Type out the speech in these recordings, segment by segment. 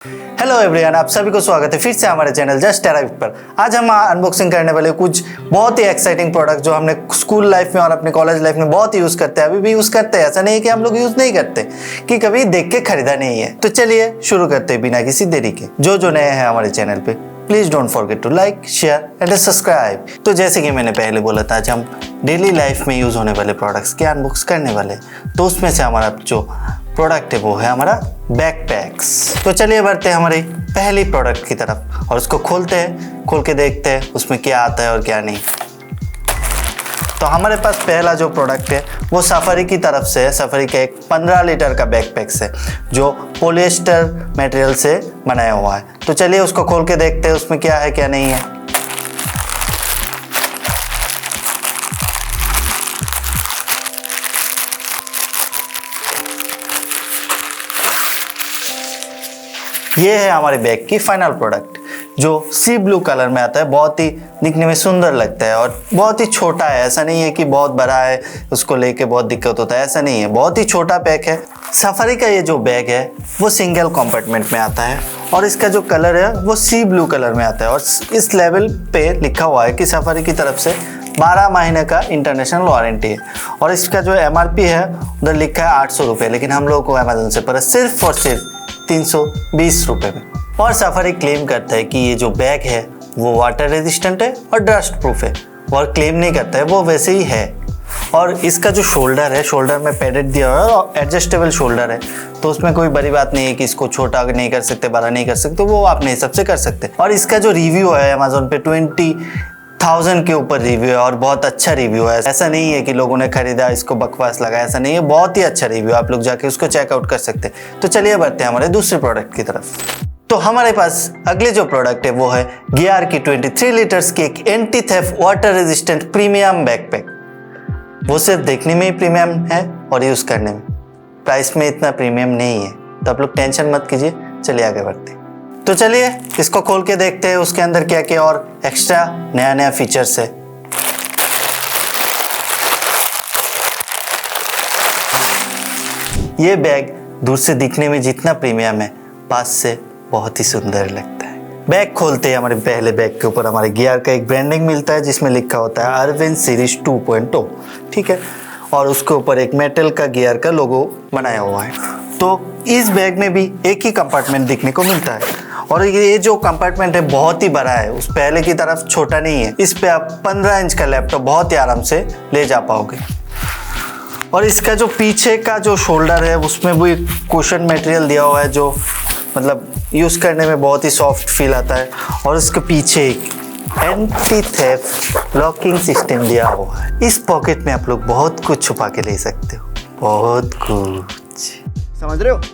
Hello everyone, आप सभी को स्वागत है फिर से हमारे चैनल जस्ट अराइव्ड पर। आज हम अनबॉक्सिंग करने वाले कुछ बहुत ही एक्साइटिंग प्रोडक्ट जो हमने स्कूल लाइफ में और अपने कॉलेज लाइफ में बहुत यूज़ करते हैं, अभी भी यूज़ करते हैं। ऐसा नहीं है कि हम लोग यूज़ नहीं करते, कि कभी देख के खरीदा नहीं है। तो चलिए शुरू करते हैं बिना किसी देरी के। जो नए हैं हमारे चैनल पे, please don't forget to like, share and subscribe. तो जैसे कि मैंने पहले बोला था, आज हम डेली लाइफ में यूज़ होने वाले प्रोडक्ट्स के अनबॉक्स करने वाले। तो उसमें से हमारा जो प्रोडक्ट है वो है हमारा बैकपैक्स। तो चलिए बढ़ते हैं हमारी पहली प्रोडक्ट की तरफ और उसको खोलते हैं, खोल के देखते हैं उसमें क्या आता है और क्या नहीं। तो हमारे पास पहला जो प्रोडक्ट है वो सफारी की तरफ से है। सफारी का एक 15 लीटर का बैकपैक्स है जो पॉलिएस्टर मटेरियल से बनाया हुआ है। तो चलिए उसको खोल के देखते हैं उसमें क्या है क्या नहीं है। ये है हमारे बैग की फाइनल प्रोडक्ट जो सी ब्लू कलर में आता है। बहुत ही दिखने में सुंदर लगता है और बहुत ही छोटा है। ऐसा नहीं है कि बहुत बड़ा है, उसको लेके बहुत दिक्कत होता है, ऐसा नहीं है। बहुत ही छोटा पैक है। सफारी का ये जो बैग है वो सिंगल कंपार्टमेंट में आता है और इसका जो कलर है वो सी ब्लू कलर में आता है। और इस लेवल पे लिखा हुआ है कि सफारी की तरफ से 12 महीने का इंटरनेशनल वारंटी है। और इसका जो MRP है उधर लिखा है 800 रुपये, लेकिन हम लोगों को अमेजोन से पड़ा सिर्फ और सिर्फ 320 रुपये में। और सफारी क्लेम करता है कि ये जो बैग है वो वाटर रेजिस्टेंट है और डस्ट प्रूफ है। और क्लेम नहीं करता है, वो वैसे ही है। और इसका जो शोल्डर है, शोल्डर में पैडेड दिया हुआ है और एडजस्टेबल शोल्डर है। तो उसमें कोई बड़ी बात नहीं है कि इसको छोटा नहीं कर सकते, बड़ा नहीं कर सकते, वो अपने हिसाब से कर सकते। और इसका जो रिव्यू है अमेजोन पे 20,000 के ऊपर रिव्यू है और बहुत अच्छा रिव्यू है। ऐसा नहीं है कि लोगों ने खरीदा इसको बकवास लगा, ऐसा नहीं है। बहुत ही अच्छा रिव्यू, आप लोग जाके उसको चेकआउट कर सकते हैं। तो चलिए बढ़ते हैं हमारे दूसरे प्रोडक्ट की तरफ। तो हमारे पास अगले जो प्रोडक्ट है वो है गियर की 23 लीटर्स की एक anti theft water resistant premium backpack. वो सिर्फ देखने में ही प्रीमियम है और यूज़ करने में प्राइस में इतना प्रीमियम नहीं है। तो आप लोग टेंशन मत कीजिए, चलिए आगे बढ़ते हैं। तो चलिए इसको खोल के देखते हैं उसके अंदर क्या क्या और एक्स्ट्रा नया फीचर्स है। ये बैग दूर से दिखने में जितना प्रीमियम है, पास से बहुत ही सुंदर लगता है। बैग खोलते हैं, हमारे पहले बैग के ऊपर हमारे गियर का एक ब्रांडिंग मिलता है जिसमें लिखा होता है अरविंद सीरीज 2.0, ठीक है। और उसके ऊपर एक मेटल का गियर का लोगो बनाया हुआ है। तो इस बैग में भी एक ही कंपार्टमेंट दिखने को मिलता है और ये जो कंपार्टमेंट है बहुत ही बड़ा है, उस पहले की तरफ छोटा नहीं है। इस पे आप 15 इंच का लैपटॉप बहुत ही आराम से ले जा पाओगे। और इसका जो पीछे का जो शोल्डर है उसमें भी कुशन मटेरियल दिया हुआ है जो मतलब यूज़ करने में बहुत ही सॉफ्ट फील आता है। और इसके पीछे एक एंटी थेफ्ट लॉकिंग सिस्टम दिया हुआ है। इस पॉकेट में आप लोग बहुत कुछ छुपा के ले सकते हो, बहुत कुछ। समझ रहे हो आप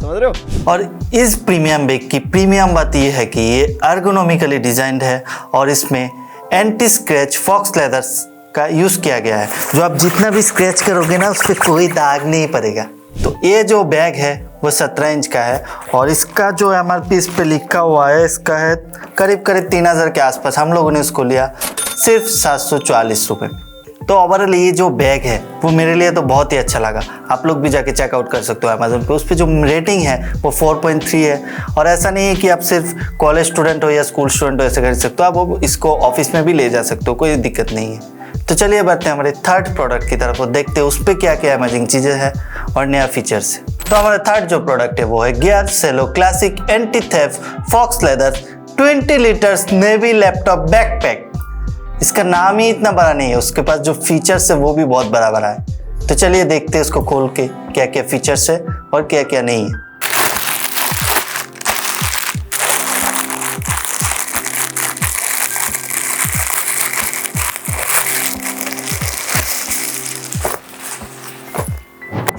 समझ रहे हो। और इस प्रीमियम बैग की प्रीमियम बात यह है कि ये एर्गोनॉमिकली डिजाइंड है और इसमें एंटी स्क्रैच फॉक्स लेदर्स का यूज़ किया गया है। जो आप जितना भी स्क्रैच करोगे ना उस पर कोई दाग नहीं पड़ेगा। तो ये जो बैग है वो 17 इंच का है और इसका जो MRP इस पे लिखा हुआ है इसका है करीब 3000 के आसपास। हम लोगों ने इसको लिया सिर्फ 744 रुपये में। तो ओवरऑल ये जो बैग है वो मेरे लिए तो बहुत ही अच्छा लगा। आप लोग भी जाके चेकआउट कर सकते हो अमेजोन पे। उस पर जो रेटिंग है वो 4.3 है। और ऐसा नहीं है कि आप सिर्फ कॉलेज स्टूडेंट हो या स्कूल स्टूडेंट हो ऐसे खरीद सकते हो, आप इसको ऑफिस में भी ले जा सकते हो, कोई दिक्कत नहीं है। तो चलिए बढ़ते हैं हमारे थर्ड प्रोडक्ट की तरफ और देखते हैं उस पर क्या क्या अमेजिंग चीज़ें हैं और नया फीचर्स है। तो हमारा थर्ड जो प्रोडक्ट है वो है gear cello classic anti theft faux leather 20 litres navy laptop backpack. इसका नाम ही इतना बड़ा नहीं है, उसके पास जो फीचर्स है वो भी बहुत बड़ा बड़ा है। तो चलिए देखते हैं उसको खोल के क्या क्या फीचर्स है और क्या क्या नहीं है।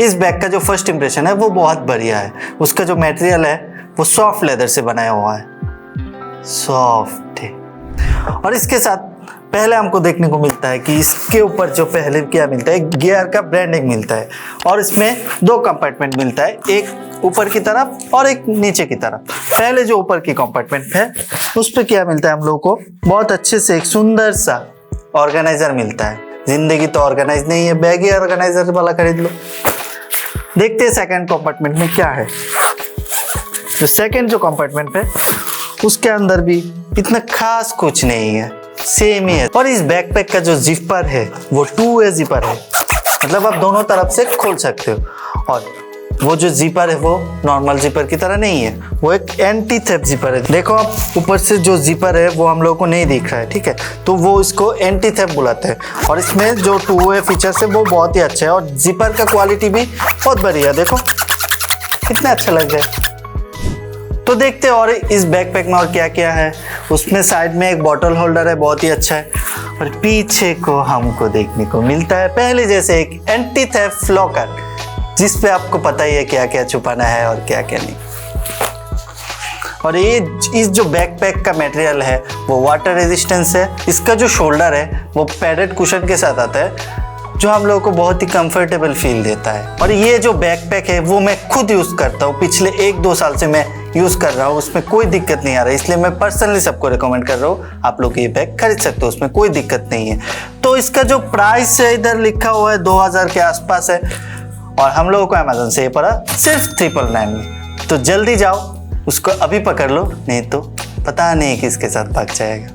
इस बैग का जो फर्स्ट इंप्रेशन है वो बहुत बढ़िया है। उसका जो मटेरियल है वो सॉफ्ट लेदर से बनाया हुआ है, सॉफ्ट है। और इसके साथ पहले हमको देखने को मिलता है कि इसके ऊपर जो पहले क्या मिलता है, गियर का ब्रांडिंग मिलता है। और इसमें 2 कंपार्टमेंट मिलता है, एक ऊपर की तरफ और एक नीचे की तरफ। पहले जो ऊपर की कंपार्टमेंट है उस पर क्या मिलता है हम लोग को, बहुत अच्छे से एक सुंदर सा ऑर्गेनाइजर मिलता है। जिंदगी तो ऑर्गेनाइज नहीं है, बैग ही ऑर्गेनाइजर वाला खरीद लो। देखते हैं सेकंड कंपार्टमेंट में क्या है। जो सेकंड जो कंपार्टमेंट है उसके अंदर भी इतना खास कुछ नहीं है, सेम ही है। और इस बैकपैक का जो जिपर है वो 2 जिपर है, मतलब आप दोनों तरफ से खोल सकते हो। और वो जो जिपर है वो नॉर्मल जिपर की तरह नहीं है, वो एक एंटी थेफ्ट जिपर है। देखो आप ऊपर से जो जिपर है वो हम लोगों को नहीं दिख रहा है, ठीक है, तो वो इसको एंटी थेफ्ट बुलाते हैं। और इसमें जो 2 फीचर्स है वो बहुत ही अच्छा है और जिपर का क्वालिटी भी बहुत बढ़िया है। देखो कितना अच्छा लग रहा है। तो देखते हैं और इस बैकपैक में और क्या क्या है। उसमें साइड में एक बॉटल होल्डर है, बहुत ही अच्छा है। और पीछे को हमको देखने को मिलता है पहले जैसे एक एंटी थेफ्ट लॉकर, जिस पे आपको पता ही है क्या क्या छुपाना है और क्या क्या नहीं। और ये इस जो बैकपैक का मटेरियल है वो वाटर रेजिस्टेंस है। इसका जो शोल्डर है वो पैडेड कुशन के साथ आता है, जो हम लोगों को बहुत ही कंफर्टेबल फील देता है। और ये जो बैकपैक है वो मैं खुद यूज़ करता हूँ, पिछले 1-2 साल से मैं यूज़ कर रहा हूँ, उसमें कोई दिक्कत नहीं आ रहा है। इसलिए मैं पर्सनली सबको रिकमेंड कर रहा हूँ, आप लोग ये बैग खरीद सकते हो, उसमें कोई दिक्कत नहीं है। तो इसका जो प्राइस है इधर लिखा हुआ है 2000 के आसपास है और हम लोगों को अमेजोन से ये पड़ा सिर्फ 999 में। तो जल्दी जाओ उसको अभी पकड़ लो, नहीं तो पता नहीं किसके साथ भाग जाएगा।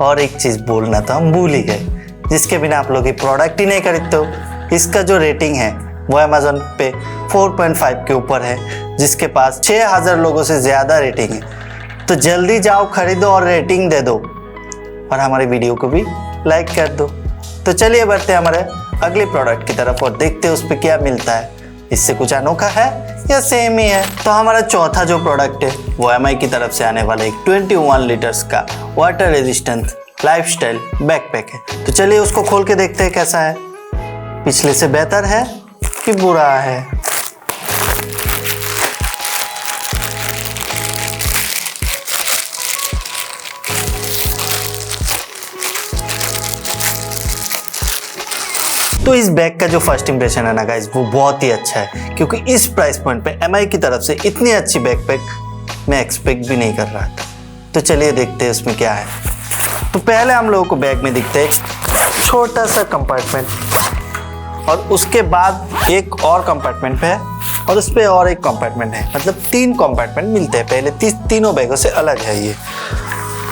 और एक चीज़ बोलना तो हम भूल ही गए, जिसके बिना आप लोग ये प्रोडक्ट ही नहीं खरीदते हो। इसका जो रेटिंग है वो अमेजोन पे 4.5 के ऊपर है, जिसके पास 6000 लोगों से ज़्यादा रेटिंग है। तो जल्दी जाओ खरीदो और रेटिंग दे दो और हमारी वीडियो को भी लाइक कर दो। तो चलिए बढ़ते हैं हमारे अगले प्रोडक्ट की तरफ और देखते हैं उस पर क्या मिलता है। इससे कुछ अनोखा है या सेम ही है। तो हमारा चौथा जो प्रोडक्ट है वो एमआई की तरफ से आने वाला एक 21 लीटर्स का वाटर रेजिस्टेंट लाइफस्टाइल बैकपैक है। तो चलिए उसको खोल के देखते हैं कैसा है, पिछले से बेहतर है कि बुरा है। तो इस बैग का जो फर्स्ट इंप्रेशन है ना गाइस वो बहुत ही अच्छा है, क्योंकि इस प्राइस पॉइंट पे एमआई की तरफ से इतनी अच्छी बैकपैक मैं एक्सपेक्ट भी नहीं कर रहा था। तो चलिए देखते हैं उसमें क्या है। तो पहले हम लोगों को बैग में दिखता है एक छोटा सा कंपार्टमेंट और उसके बाद एक और कंपार्टमेंट है और उस पर और एक कंपार्टमेंट है, मतलब 3 कंपार्टमेंट मिलते हैं। पहले तीनों बैगों से अलग है ये।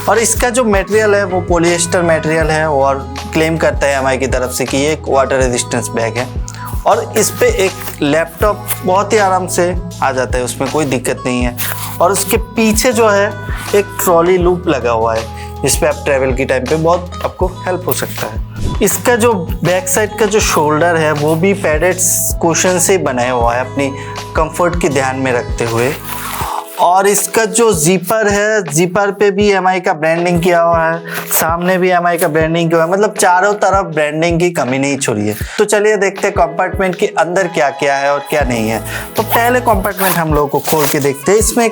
और इसका जो मटेरियल है वो पॉलिएस्टर मटेरियल है और क्लेम करता है एमआई की तरफ से कि ये एक वाटर रेजिस्टेंस बैग है। और इस पे एक लैपटॉप बहुत ही आराम से आ जाता है, उसमें कोई दिक्कत नहीं है। और उसके पीछे जो है एक ट्रॉली लूप लगा हुआ है, जिस पे आप ट्रैवल की टाइम पे बहुत आपको हेल्प हो सकता है। इसका जो बैक साइड का जो शोल्डर है वो भी पैडेड कुशन से बनाया हुआ है, अपनी कंफर्ट की ध्यान में रखते हुए। और इसका जो जिपर है, जिपर पे भी एमआई का ब्रांडिंग किया हुआ है, सामने भी एमआई का ब्रांडिंग किया हुआ है, मतलब चारों तरफ ब्रांडिंग की कमी नहीं छोड़ी है। तो चलिए देखते हैं कंपार्टमेंट के अंदर क्या क्या है और क्या नहीं है। तो पहले कंपार्टमेंट हम लोगों को खोल के देखते हैं। इसमें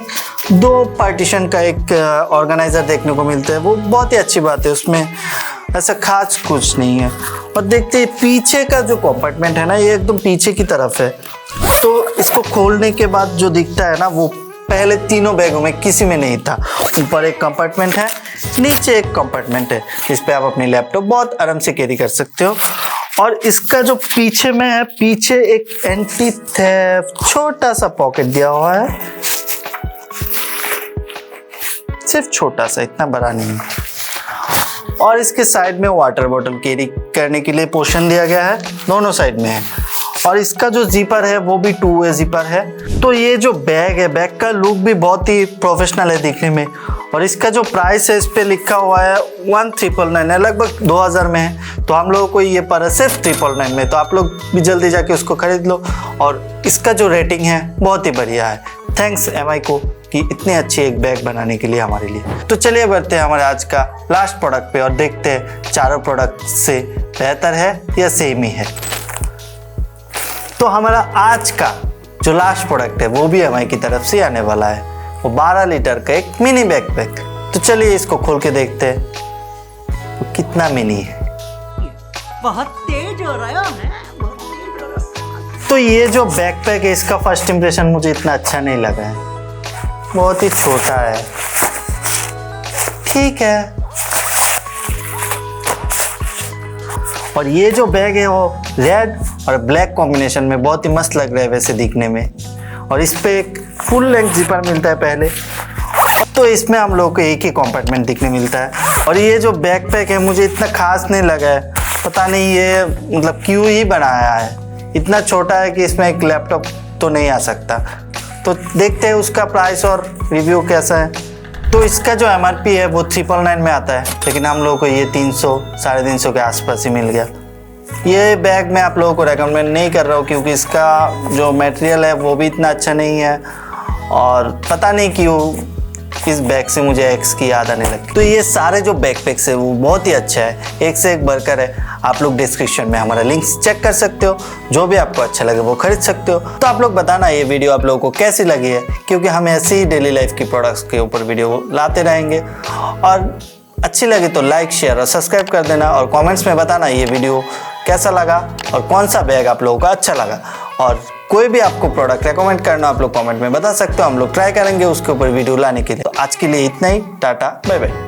2 पार्टीशन का एक ऑर्गेनाइजर देखने को मिलता है, वो बहुत ही अच्छी बात है, उसमें ऐसा खास कुछ नहीं है। और देखते हैं पीछे का जो कंपार्टमेंट है ना, ये एकदम पीछे की तरफ है। तो इसको खोलने के बाद जो दिखता है ना वो पहले तीनों बैगों में किसी में नहीं था। ऊपर एक कंपार्टमेंट है, नीचे एक कंपार्टमेंट है, जिस पे आप अपनी लैपटॉप बहुत आराम से कैरी कर सकते हो। और इसका जो पीछे में है, पीछे एक एंटी थेफ्ट छोटा सा पॉकेट दिया हुआ है, सिर्फ छोटा सा, इतना बड़ा नहीं है। और इसके साइड में वाटर बॉटल कैरी करने के लिए पोर्शन दिया गया है, दोनों साइड में है। और इसका जो जिपर है वो भी 2 वे जिपर है। तो ये जो बैग है, बैग का लुक भी बहुत ही प्रोफेशनल है दिखने में। और इसका जो प्राइस है इस पे लिखा हुआ है 1999 है, लगभग 2000 में है। तो हम लोगों को ये पड़ा सिर्फ 999 में, तो आप लोग भी जल्दी जाके उसको खरीद लो। और इसका जो रेटिंग है बहुत ही बढ़िया है। थैंक्स एमआई को कि इतनी अच्छी एक बैग बनाने के लिए हमारे लिए। तो चलिए बढ़ते हैं हमारे आज का लास्ट प्रोडक्ट पे और देखते हैं चारों प्रोडक्ट से बेहतर है या सेम ही है। तो हमारा आज का जो लास्ट प्रोडक्ट है वो भी एमआई की तरफ से आने वाला है, वो 12 लीटर का एक मिनी बैकपैक। तो चलिए इसको खोल के देखते हैं वो कितना मिनी है। बहुत तेज हो रहा है, बहुत तेज हो रहा है। तो ये जो बैकपैक है इसका फर्स्ट इंप्रेशन मुझे इतना अच्छा नहीं लगा है, बहुत ही छोटा है, ठीक है। और ये जो बैग है वो रेड और ब्लैक कॉम्बिनेशन में बहुत ही मस्त लग रहा है वैसे दिखने में। और इस पे एक फुल लेंथ जिपर मिलता है पहले, तो इसमें हम लोग को एक ही कंपार्टमेंट दिखने मिलता है। और ये जो बैकपैक है मुझे इतना खास नहीं लगा है, पता नहीं ये मतलब क्यों ही बनाया है, इतना छोटा है कि इसमें एक लैपटॉप तो नहीं आ सकता। तो देखते हैं उसका प्राइस और रिव्यू कैसा है। तो इसका जो MRP है वो 999 में आता है, लेकिन हम लोगों को ये 300 350 के आसपास ही मिल गया। ये बैग मैं आप लोगों को रेकमेंड नहीं कर रहा हूँ क्योंकि इसका जो मटेरियल है वो भी इतना अच्छा नहीं है, और पता नहीं क्यों इस बैग से मुझे एक्स की याद आने लगी। तो ये सारे जो बैकपैक्स है वो बहुत ही अच्छा है, एक से एक बढ़कर है। आप लोग डिस्क्रिप्शन में हमारा लिंक्स चेक कर सकते हो, जो भी आपको अच्छा लगे वो खरीद सकते हो। तो आप लोग बताना ये वीडियो आप लोगों को कैसी लगी है, क्योंकि हम ऐसे ही डेली लाइफ की प्रोडक्ट्स के ऊपर वीडियो लाते रहेंगे। और अच्छी लगी तो लाइक, शेयर और सब्सक्राइब कर देना, और कमेंट्स में बताना ये वीडियो कैसा लगा और कौन सा बैग आप लोगों को अच्छा लगा। और कोई भी आपको प्रोडक्ट रेकमेंड करना आप लोग कमेंट में बता सकते हो, हम लोग ट्राई करेंगे उसके ऊपर वीडियो लाने के लिए। तो आज के लिए इतना ही, टाटा बाय बाय।